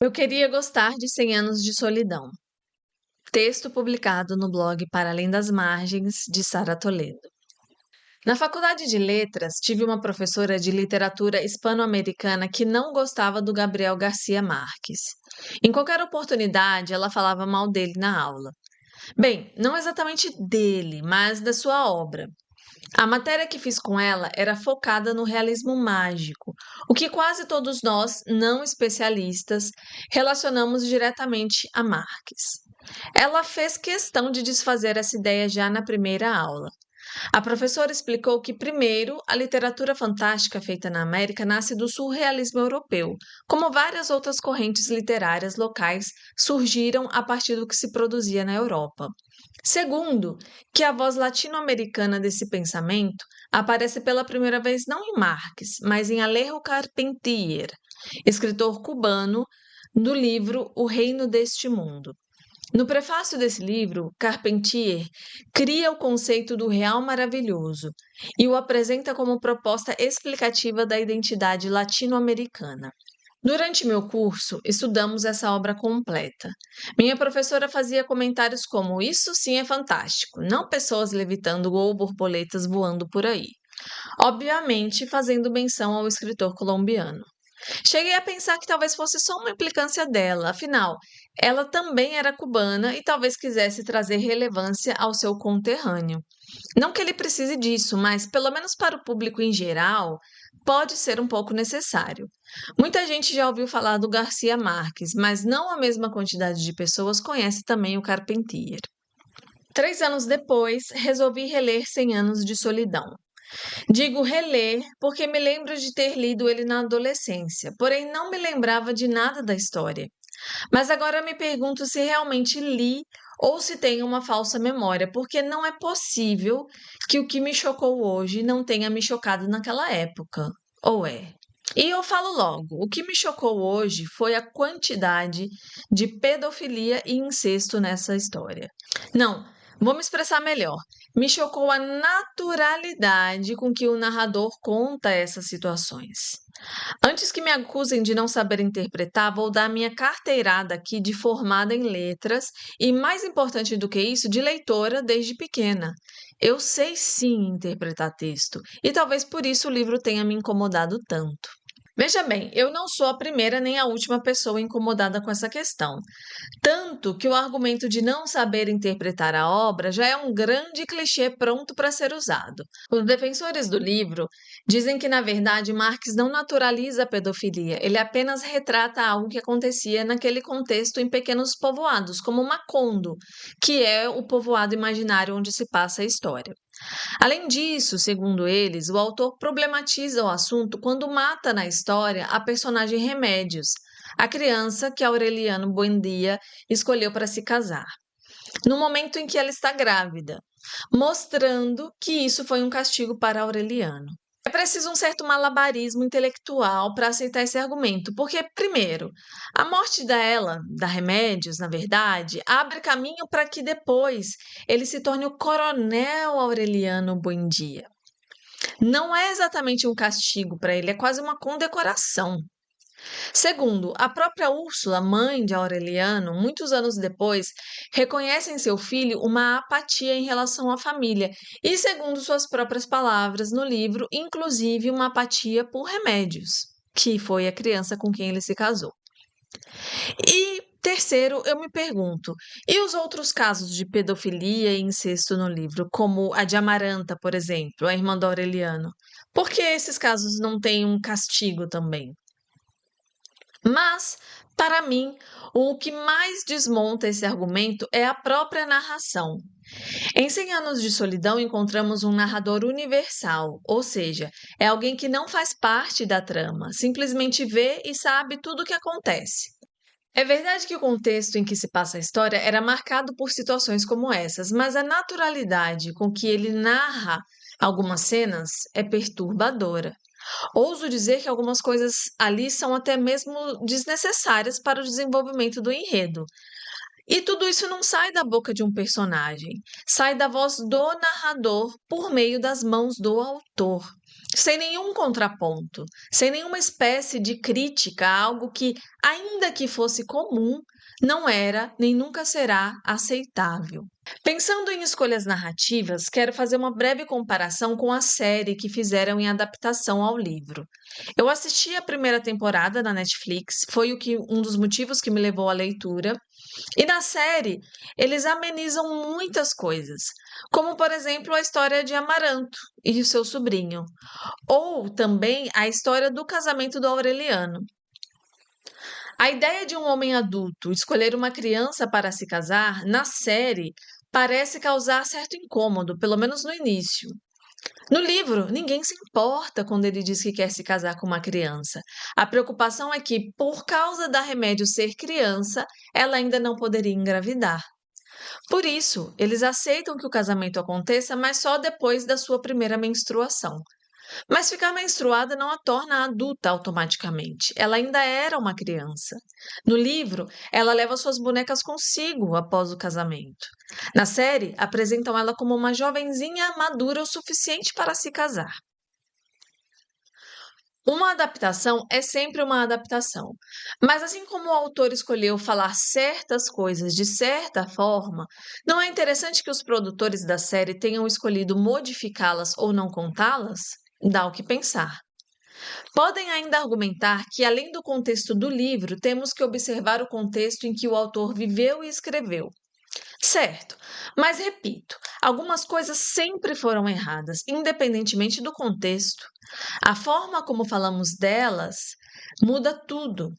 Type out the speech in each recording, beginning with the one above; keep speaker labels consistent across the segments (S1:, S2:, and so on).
S1: Eu queria gostar de 100 anos de solidão. Texto publicado no blog Para Além das Margens, de Sara Toledo. Na faculdade de letras, tive uma professora de literatura hispano-americana que não gostava do Gabriel Garcia Marques. Em qualquer oportunidade, ela falava mal dele na aula. Bem, não exatamente dele, mas da sua obra. A matéria que fiz com ela era focada no realismo mágico, o que quase todos nós, não especialistas, relacionamos diretamente a Marx. Ela fez questão de desfazer essa ideia já na primeira aula. A professora explicou que, primeiro, a literatura fantástica feita na América nasce do surrealismo europeu, como várias outras correntes literárias locais surgiram a partir do que se produzia na Europa. Segundo, que a voz latino-americana desse pensamento aparece pela primeira vez não em Marx, mas em Alejo Carpentier, escritor cubano, do livro O Reino deste Mundo. No prefácio desse livro, Carpentier cria o conceito do real maravilhoso e o apresenta como proposta explicativa da identidade latino-americana. Durante meu curso, estudamos essa obra completa. Minha professora fazia comentários como: "Isso sim é fantástico, não pessoas levitando ou borboletas voando por aí." Obviamente, fazendo menção ao escritor colombiano. Cheguei a pensar que talvez fosse só uma implicância dela, afinal, ela também era cubana e talvez quisesse trazer relevância ao seu conterrâneo. Não que ele precise disso, mas, pelo menos para o público em geral, pode ser um pouco necessário. Muita gente já ouviu falar do Garcia Marques, mas não a mesma quantidade de pessoas conhece também o Carpentier. 3 anos depois, resolvi reler 100 Anos de Solidão. Digo reler porque me lembro de ter lido ele na adolescência, porém não me lembrava de nada da história. Mas agora me pergunto se realmente li ou se tenho uma falsa memória, porque não é possível que o que me chocou hoje não tenha me chocado naquela época. Ou é? E eu falo logo, o que me chocou hoje foi a quantidade de pedofilia e incesto nessa história. Não, vou me expressar melhor. Me chocou a naturalidade com que o narrador conta essas situações. Antes que me acusem de não saber interpretar, vou dar minha carteirada aqui de formada em letras e, mais importante do que isso, de leitora desde pequena. Eu sei sim interpretar texto e talvez por isso o livro tenha me incomodado tanto. Veja bem, eu não sou a primeira nem a última pessoa incomodada com essa questão. Tanto que o argumento de não saber interpretar a obra já é um grande clichê pronto para ser usado. Os defensores do livro dizem que, na verdade, Marx não naturaliza a pedofilia, ele apenas retrata algo que acontecia naquele contexto em pequenos povoados, como Macondo, que é o povoado imaginário onde se passa a história. Além disso, segundo eles, o autor problematiza o assunto quando mata na história a personagem Remédios, a criança que Aureliano Buendia escolheu para se casar, no momento em que ela está grávida, mostrando que isso foi um castigo para Aureliano. É preciso um certo malabarismo intelectual para aceitar esse argumento, porque, primeiro, a morte dela, da Remédios, na verdade, abre caminho para que depois ele se torne o coronel Aureliano Buendia. Não é exatamente um castigo para ele, é quase uma condecoração. Segundo, a própria Úrsula, mãe de Aureliano, muitos anos depois, reconhece em seu filho uma apatia em relação à família e, segundo suas próprias palavras no livro, inclusive uma apatia por Remédios, que foi a criança com quem ele se casou. E terceiro, eu me pergunto, e os outros casos de pedofilia e incesto no livro, como a de Amaranta, por exemplo, a irmã do Aureliano? Por que esses casos não têm um castigo também? Mas, para mim, o que mais desmonta esse argumento é a própria narração. Em 100 Anos de Solidão encontramos um narrador universal, ou seja, é alguém que não faz parte da trama, simplesmente vê e sabe tudo o que acontece. É verdade que o contexto em que se passa a história era marcado por situações como essas, mas a naturalidade com que ele narra algumas cenas é perturbadora. Ouso dizer que algumas coisas ali são até mesmo desnecessárias para o desenvolvimento do enredo. E tudo isso não sai da boca de um personagem, sai da voz do narrador por meio das mãos do autor. sem nenhum contraponto, sem nenhuma espécie de crítica a algo que, ainda que fosse comum, não era nem nunca será aceitável. Pensando em escolhas narrativas, quero fazer uma breve comparação com a série que fizeram em adaptação ao livro. Eu assisti a primeira temporada na Netflix, foi um dos motivos que me levou à leitura. E na série, eles amenizam muitas coisas, como por exemplo a história de Amaranto e o seu sobrinho, ou também a história do casamento do Aureliano. A ideia de um homem adulto escolher uma criança para se casar, na série, parece causar certo incômodo, pelo menos no início. No livro, ninguém se importa quando ele diz que quer se casar com uma criança. A preocupação é que, por causa da remédio ser criança, ela ainda não poderia engravidar. Por isso, eles aceitam que o casamento aconteça, mas só depois da sua primeira menstruação. Mas ficar menstruada não a torna adulta automaticamente. Ela ainda era uma criança. No livro, ela leva suas bonecas consigo após o casamento. Na série, apresentam ela como uma jovenzinha madura o suficiente para se casar. Uma adaptação é sempre uma adaptação, mas assim como o autor escolheu falar certas coisas de certa forma, não é interessante que os produtores da série tenham escolhido modificá-las ou não contá-las? Dá o que pensar. Podem ainda argumentar que, além do contexto do livro, temos que observar o contexto em que o autor viveu e escreveu. Certo, mas repito, algumas coisas sempre foram erradas, independentemente do contexto. A forma como falamos delas muda tudo.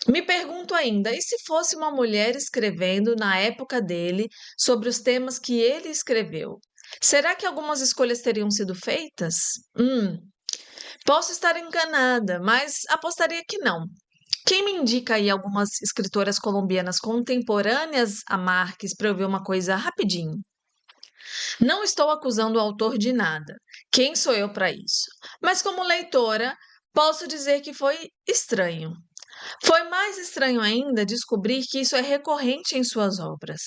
S1: Me pergunto ainda, e se fosse uma mulher escrevendo na época dele sobre os temas que ele escreveu? Será que algumas escolhas teriam sido feitas? Posso estar enganada, mas apostaria que não. Quem me indica aí algumas escritoras colombianas contemporâneas a Marques para eu ver uma coisa rapidinho? Não estou acusando o autor de nada. Quem sou eu para isso? Mas como leitora, posso dizer que foi estranho. Foi mais estranho ainda descobrir que isso é recorrente em suas obras.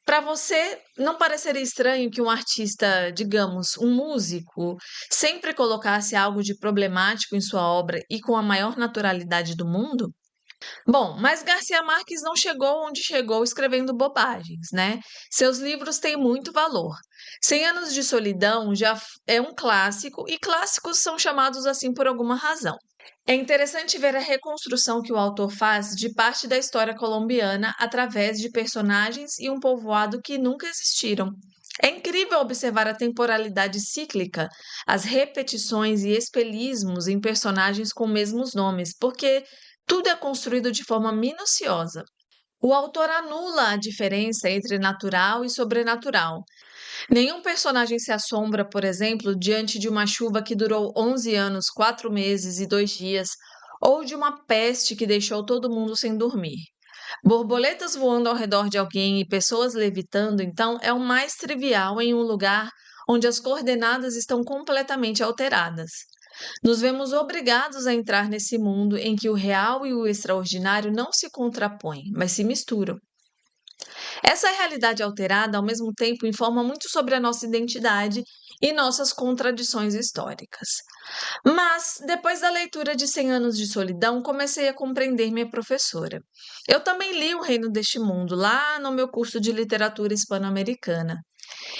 S1: Para você, não pareceria estranho que um artista, digamos, um músico, sempre colocasse algo de problemático em sua obra e com a maior naturalidade do mundo? Bom, mas Garcia Marques não chegou onde chegou escrevendo bobagens, né? Seus livros têm muito valor. Cem Anos de Solidão é um clássico e clássicos são chamados assim por alguma razão. É interessante ver a reconstrução que o autor faz de parte da história colombiana através de personagens e um povoado que nunca existiram. É incrível observar a temporalidade cíclica, as repetições e espelhismos em personagens com mesmos nomes, porque tudo é construído de forma minuciosa. O autor anula a diferença entre natural e sobrenatural. Nenhum personagem se assombra, por exemplo, diante de uma chuva que durou 11 anos, 4 meses e 2 dias, ou de uma peste que deixou todo mundo sem dormir. Borboletas voando ao redor de alguém e pessoas levitando, então, é o mais trivial em um lugar onde as coordenadas estão completamente alteradas. Nos vemos obrigados a entrar nesse mundo em que o real e o extraordinário não se contrapõem, mas se misturam. Essa realidade alterada, ao mesmo tempo, informa muito sobre a nossa identidade e nossas contradições históricas. Mas, depois da leitura de Cem Anos de Solidão, comecei a compreender minha professora. Eu também li O Reino deste Mundo, lá no meu curso de literatura hispano-americana.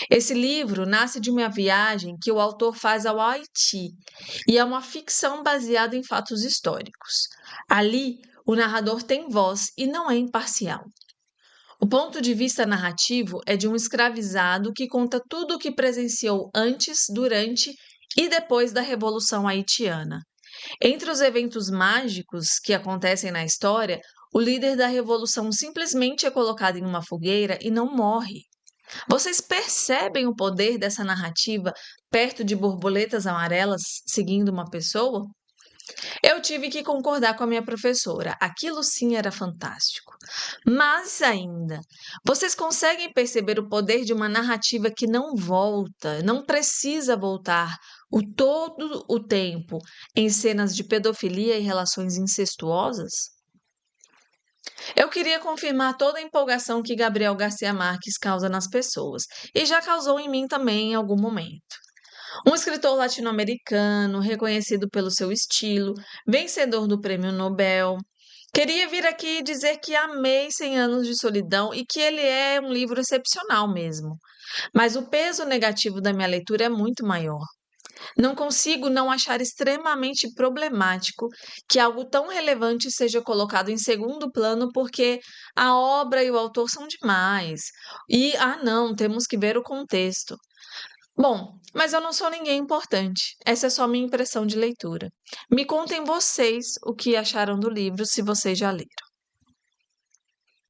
S1: Esse livro nasce de uma viagem que o autor faz ao Haiti e é uma ficção baseada em fatos históricos. Ali, o narrador tem voz e não é imparcial. O ponto de vista narrativo é de um escravizado que conta tudo o que presenciou antes, durante e depois da Revolução Haitiana. Entre os eventos mágicos que acontecem na história, o líder da revolução simplesmente é colocado em uma fogueira e não morre. Vocês percebem o poder dessa narrativa perto de borboletas amarelas seguindo uma pessoa? Eu tive que concordar com a minha professora. Aquilo sim era fantástico. Mas ainda, vocês conseguem perceber o poder de uma narrativa que não volta, não precisa voltar todo o tempo em cenas de pedofilia e relações incestuosas? Eu queria confirmar toda a empolgação que Gabriel Garcia Marques causa nas pessoas, e já causou em mim também em algum momento. Um escritor latino-americano, reconhecido pelo seu estilo, vencedor do Prêmio Nobel. Queria vir aqui dizer que amei Cem Anos de Solidão e que ele é um livro excepcional mesmo. Mas o peso negativo da minha leitura é muito maior. Não consigo não achar extremamente problemático que algo tão relevante seja colocado em segundo plano porque a obra e o autor são demais. E, não, temos que ver o contexto. Bom, mas eu não sou ninguém importante. Essa é só minha impressão de leitura. Me contem vocês o que acharam do livro, se vocês já leram.